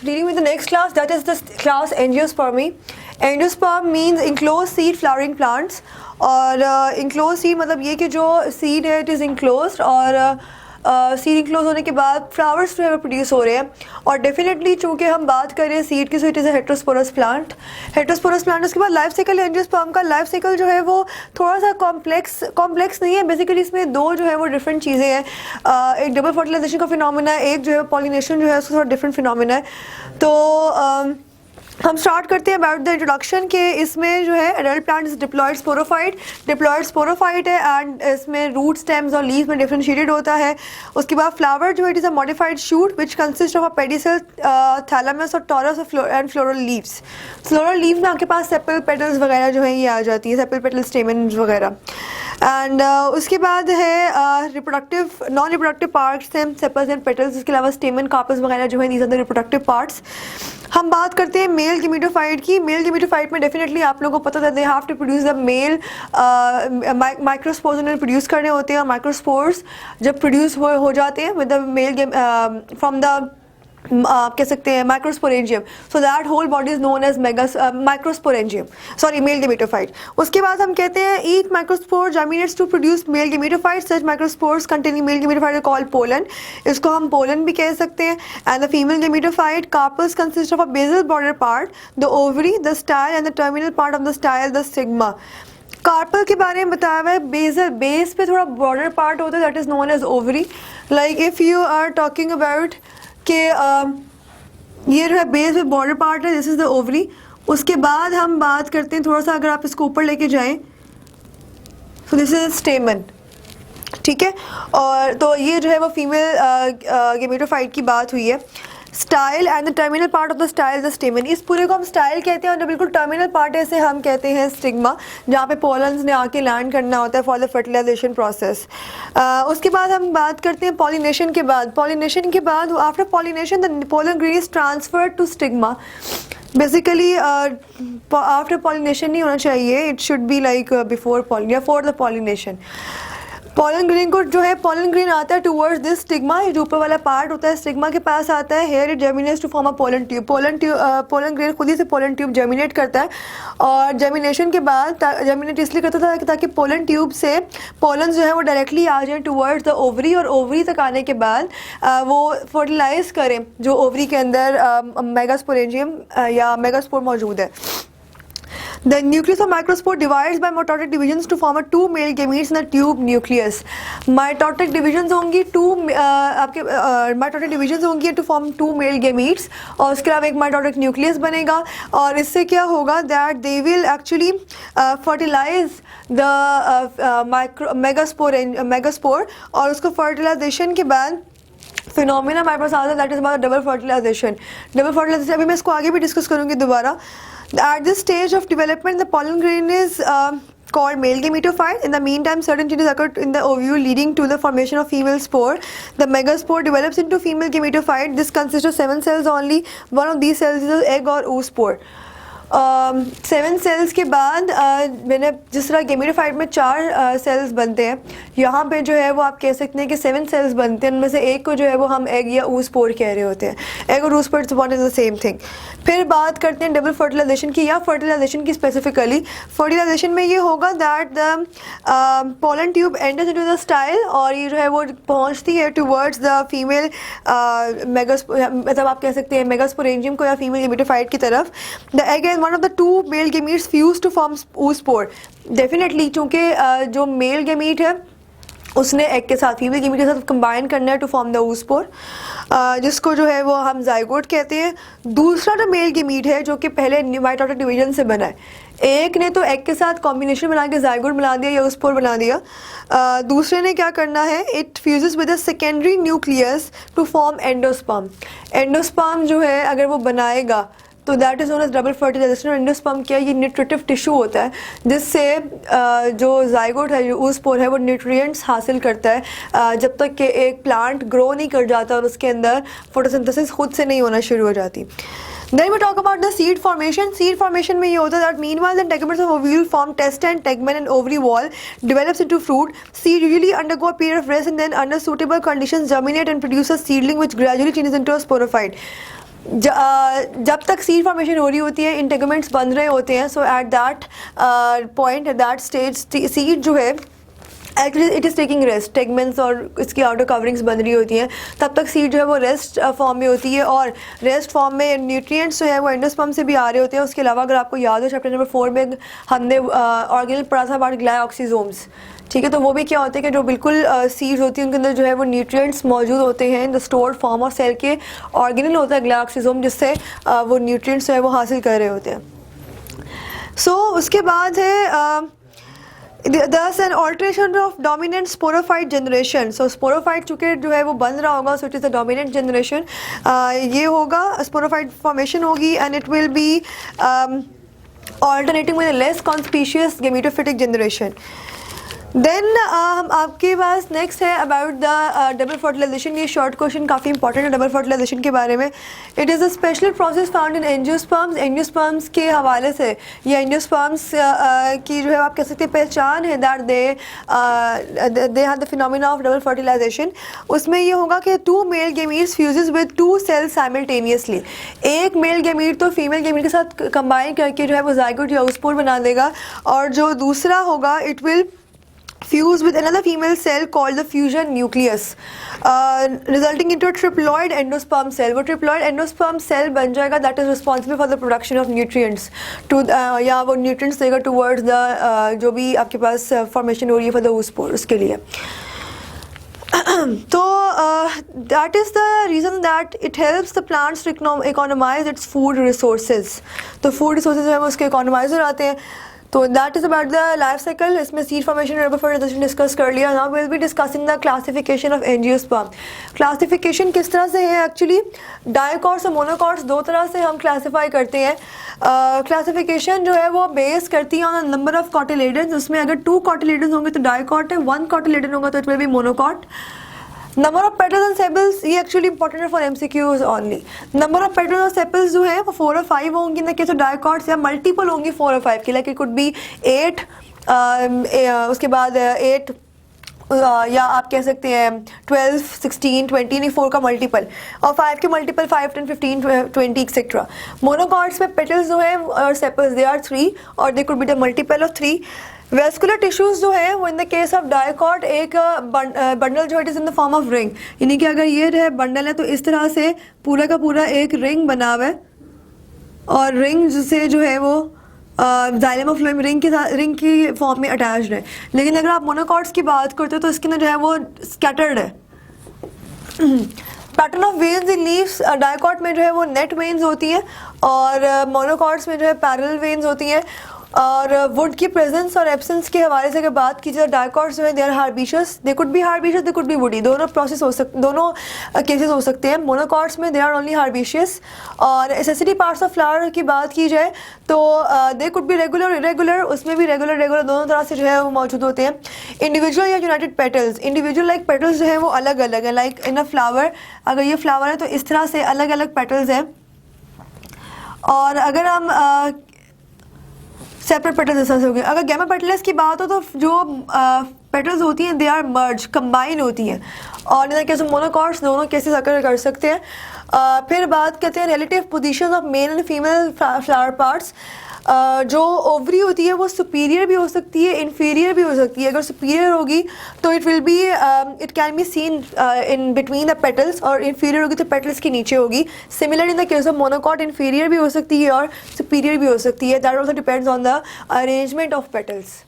dealing with the next class, that is the class Angiospermy. Angiosperm means enclosed seed flowering plants. और enclosed seed मतलब ये कि जो seed है it is enclosed और seed enclose होने के बाद फ्लावर्स जो है वो प्रोड्यूस हो रहे हैं. और डेफिनेटली चूँकि हम बात करें सीड की, so it is a heterosporous plant. Heterosporous plant. उसके बाद लाइफ साइकिल एंजियोस्पर्म का लाइफ साइकिल जो है वो थोड़ा सा कॉम्प्लेक्स नहीं है. बेसिकली इसमें दो जो है वो डिफरेंट चीज़ें हैं. एक डबल फर्टिलाइजेशन का फिनोमिना है, एक जो है पॉलिनेशन जो है उसका थोड़ा डिफरेंट फिनोमिना है. तो हम स्टार्ट करते हैं अबाउट द इंट्रोडक्शन के इसमें जो है adult plant is diploid sporophyte है एंड इसमें रूट स्टेम्स और लीव्स में डिफरेंशिएटेड होता है. उसके बाद फ्लावर जो है it is a modified shoot which consist of a pedicel, thalamus और torus and floral leaves. Floral leaves में आपके पास सेपल पेटल्स वगैरह जो है ये आ जाती है, सेपल पेटल स्टेमन्स वगैरह. एंड उसके बाद है रिप्रोडक्टिव नॉन रिप्रोडक्टिव पार्ट्स हैं सेपल्स एंड पेटल्स. इसके अलावा स्टेमन, कार्पस वगैरह जो है these are the reproductive parts. हम बात करते हैं मेल गेमेटोफाइट की. मेल गेमेटोफाइट में डेफिनेटली आप लोगों को पता था they have to produce the male microspores उन्हें प्रोड्यूस करने होते हैं. माइक्रोस्पोर्स जब प्रोड्यूस हो जाते हैं with the male from the आप कह सकते हैं microsporangium, so that whole body is known as microsporangium, sorry male gametophyte. उसके बाद हम कहते हैं each microspore germinates to produce male gametophyte. Such microspores containing male gametophyte are called pollen. इसको हम पोलन भी कह सकते हैं. And the female gametophyte carpels consist of a basal border part, the ovary, the style and the terminal part of the style, the stigma. Carpel के बारे में बताया हुआ है बेसल, बेस पे थोड़ा बॉर्डर पार्ट होता है that is known as ovary. Like if you are talking about कि ये जो है बेस में बॉर्डर पार्ट है, दिस इज़ द ओवरी. उसके बाद हम बात करते हैं थोड़ा सा, अगर आप इसको ऊपर लेके जाएं, सो दिस इज स्टेमन. ठीक है. और तो ये जो है वो फीमेल गेमेटोफाइट की बात हुई है. Style and the terminal part of the style the स्टेमन. इस पूरे को हम स्टाइल कहते हैं और जो बिल्कुल टर्मिनल पार्ट है इसे हम कहते हैं स्टिग्मा, जहाँ पे पोलन्स ने आके लैंड करना होता है फॉर द फर्टिलाइजेशन प्रोसेस. उसके बाद हम बात करते हैं पॉलिनेशन के बाद. पॉलिनेशन के बाद after pollination the pollen grain is transferred to stigma. Basically after pollination नहीं होना चाहिए, it should be like before pollen या for the pollination. Pollen grain को जो है पॉलन ग्रेन आता है टूवर्ड्स दिस स्टिग्मा. ये जो ऊपर वाला पार्ट होता है स्टिग्मा के पास आता है. Here it germinates to form a pollen tube. Pollen grain खुद ही से पोलन ट्यूब जर्मिनेट करता है और जर्मिनेशन के बाद जर्मिनेट इसलिए करता था ताकि पोलन ट्यूब से पोलन जो है वो डायरेक्टली आ जाए टूवर्ड्स द ओवरी और ओवरी तक आने के बाद वो फर्टिलाइज करें जो ओवरी के अंदर मेगास्पोरेंजियम या मेगास्पोर मौजूद है. The nucleus of microspore divides by mitotic divisions to form a two male gametes in the tube nucleus. Mitotic divisions होंगी आपके mitotic divisions होंगी to form two male gametes और उसके अलावा एक mitotic nucleus बनेगा. और इससे क्या होगा that they will actually fertilize the megaspore और उसको fertilization के बाद फिनोमिना हमारे पास आता है that is about double fertilization. अभी मैं इसको आगे भी डिस्कस करूँगी दोबारा. At this stage of development, the pollen grain is called male gametophyte. In the meantime, certain changes occur in the ovule leading to the formation of female spore. The megaspore develops into female gametophyte. This consists of 7 cells only. One of these cells is an egg or oospore. 7 sales के बाद मैंने जिस तरह gametophyte में 4 sales बनते हैं, यहाँ पे जो है वो आप कह सकते हैं कि 7 सेल्स बनते हैं. उनमें से एक को जो है वो हम एग या oospore कह रहे होते हैं. एग और oospore is the same thing. फिर बात करते हैं डबल फर्टिलाइजेशन की या फर्टिलाइजेशन की. स्पेसिफिकली फर्टिलाइजेशन में ये होगा that the pollen tube enters into the style और ये जो है वो पहुँचती है टूवर्ड्स द फीमेल मतलब आप कह सकते हैं मेगास्पोरेंजियम को या फीमेल गेमेटोफाइट की तरफ. The egg and one of the two male gametes fuse to form oospore. Definitely चूँकि जो मेल गेमीट है उसने एग के साथ फीमेल गेमीट के साथ कंबाइन करना है टू फॉर्म द oospore, जिसको जो है वो हम जाइगोट कहते हैं. दूसरा जो मेल गेमीट है जो कि पहले माइटोटिक डिवीजन से बना है, एक ने तो एग के साथ कॉम्बिनेशन बना के जाइगोट बना दिया या oospore बना दिया. दूसरे ने क्या करना है, it fuses with a secondary nucleus to form endosperm. Endosperm जो है अगर वो बनाएगा तो that is known as double fertilization. Endosperm क्या है, ये न्यूट्रिटिव टिश्यू होता है जिससे जो जाइगोट है जो oospore है वो न्यूट्रिएंट्स हासिल करता है जब तक कि एक प्लांट ग्रो नहीं कर जाता और उसके अंदर फोटोसिंथेसिस खुद से नहीं होना शुरू हो जाती. Then we talk about the seed formation. Seed formation में ये होता है that meanwhile the teguments of ovule form testa and tegmen and ovary wall develops into fruit. Seed usually undergo a period of rest and then under suitable conditions germinate and produce a seedling which gradually changes into a sporophyte. जब तक seed formation हो रही होती है, integuments बन रहे होते हैं, so at that point, at that stage seed जो है actually it is taking rest, tegmens और इसकी आउटर कवरिंग्स बन रही होती हैं, तब तक सीड जो है वो रेस्ट फॉर्म में होती है। और रेस्ट फॉर्म में न्यूट्रिएंट्स जो है वो एंडोस्पर्म से भी आ रहे होते हैं। उसके अलावा अगर आपको याद हो चैप्टर नंबर 4 में हमने ऑर्गेनल पढ़ा था अबाउट ग्लाइऑक्सिसोम्स, ठीक है, तो वो भी क्या होते हैं कि जो बिल्कुल सीड्स होती हैं उनके अंदर जो है वो न्यूट्रिएंट्स मौजूद होते हैं इन द स्टोर्ड फॉर्म, और सेल के ऑर्गेनल होता है ग्लाइऑक्सिसोम जिससे वो न्यूट्रिएंट्स जो है वो हासिल कर रहे होते हैं। सो उसके बाद है Thus an alteration of dominant sporophyte generation. So sporophyte चूँकि जो है वो बन रहा होगा, so it is the dominant generation. ये होगा sporophyte formation होगी and it will be alternating with a less conspicuous gametophytic generation. Then आपके पास नेक्स्ट है अबाउट द डबल फर्टिलाइजेशन। ये शॉर्ट क्वेश्चन काफ़ी इंपॉर्टेंट है डबल फर्टिलाइजेशन के बारे में। It is a special process found in angiosperms. Angiosperms के हवाले से या एंजियोस्पर्म्स की जो है आप कह सकते हैं पहचान है that they have the phenomena of double fertilization. उसमें ये होगा कि 2 male gametes fuses with 2 cells simultaneously. एक मेल गैमीट तो फीमेल गैमीट के साथ कंबाइन करके जो है वो जाइगोट या ओस्पोर बना देगा, और जो दूसरा होगा it will fuse with another female cell called the fusion nucleus, resulting into a triploid endosperm cell. वो triploid endosperm cell बन जाएगा that is responsible for the production of nutrients to या वो nutrients देगा towards the जो भी आपके पास formation हो रही है for the oospore उसके लिए। तो that is the reason that it helps the plants to economize its food resources. तो food resources जो है वो उसके economize हो जाते हैं। तो that is about the life cycle. इसमें सीड फॉर्मेशन और डबल फर्टिलाइजेशन डिस्कस कर लिया। Now we will be discussing the classification of angiosperm. Classification किस तरह से है एक्चुअली, डायकॉट्स और मोनोकॉट्स दो तरह से हम क्लासीफाई करते हैं। क्लासिफिकेशन जो है वो बेस करती है ऑन नंबर ऑफ कॉटिलेडन्स। उसमें अगर 2 कॉटिलेडन्स होंगे तो डायकॉट है, 1 कॉटिलेडन होगा तो it will be monocot. Number of petals and sepals, ये एक्चुअली इंपॉर्टेंट है for MCQs only. Number of petals और सेपल्स जो है वो 4 और 5 होंगी in the case of dicots, या मल्टीपल होंगी 4 और 5 की, लाइक इट कुड बी 8, उसके बाद 8 या आप कह सकते हैं 12, 16, 20, नहीं 4 का मल्टीपल, और 5 के मल्टीपल 5, 10, 15, 20 एक्सेट्रा। मोनोकॉट्स में पेटल्स जो है और सेपल्स दे आर 3 और दे could be the multiple of 3। Vascular tissues जो है वो in the case of dicot एक बंडल जो it is in the form of ring, यानी कि अगर ये है बंडल है तो इस तरह से पूरा का पूरा एक रिंग बना हुआ है, और रिंग से जो है वो जाइलम ऑफ फ्लोएम रिंग के साथ रिंग की फॉर्म में अटैच्ड है। लेकिन अगर आप मोनोकॉट्स की बात करते हो तो इसके अंदर जो है वो स्कैटर्ड है। Pattern of veins in leaves, dicot में जो है वो नेट वेन्स होती हैं और मोनोकॉट्स में जो है पैरेलल वेन्स होती हैं। और वुड की प्रेजेंस और एब्सेंस के हवाले से अगर बात की जाए, डायकॉट्स जो है they are herbaceous, they could be herbaceous, they could be woody, दोनों प्रोसेस हो सकते, दोनों केसेस हो सकते हैं। मोनोकॉट्स में दे आर ओनली हार्बिशियस। और एसेसिटी पार्ट्स ऑफ फ्लावर की बात की जाए तो दे कुड बी रेगुलर और इरेगुलर, उसमें भी रेगुलर दोनों तरह से जो है वो मौजूद होते हैं। इंडिविजुअल या United petals, individual like petals जो है वो अलग अलग है, लाइक इन अ फ्लावर अगर ये फ्लावर है तो इस तरह से अलग अलग पेटल्स हैं। और अगर हम सेपरेट पेटल्स जैसा हो गया, अगर गैमा पेटल्स की बात हो तो जो पेटल्स होती हैं दे आर मर्ज, कंबाइन होती हैं, और इन केस मोनोकॉट्स दोनों केसेस अकर कर सकते हैं। फिर बात करते हैं relative position of male and female flower parts. जो ओवरी होती है वो सुपीरियर भी हो सकती है, इन्फीरियर भी हो सकती है। अगर सुपीरियर होगी तो it will be it can be seen in between the petals, और इन्फीरियर होगी तो पेटल्स के नीचे होगी। Similar in the case of monocot, inferior भी हो सकती है और सुपीरियर भी हो सकती है। That also depends on the arrangement of petals.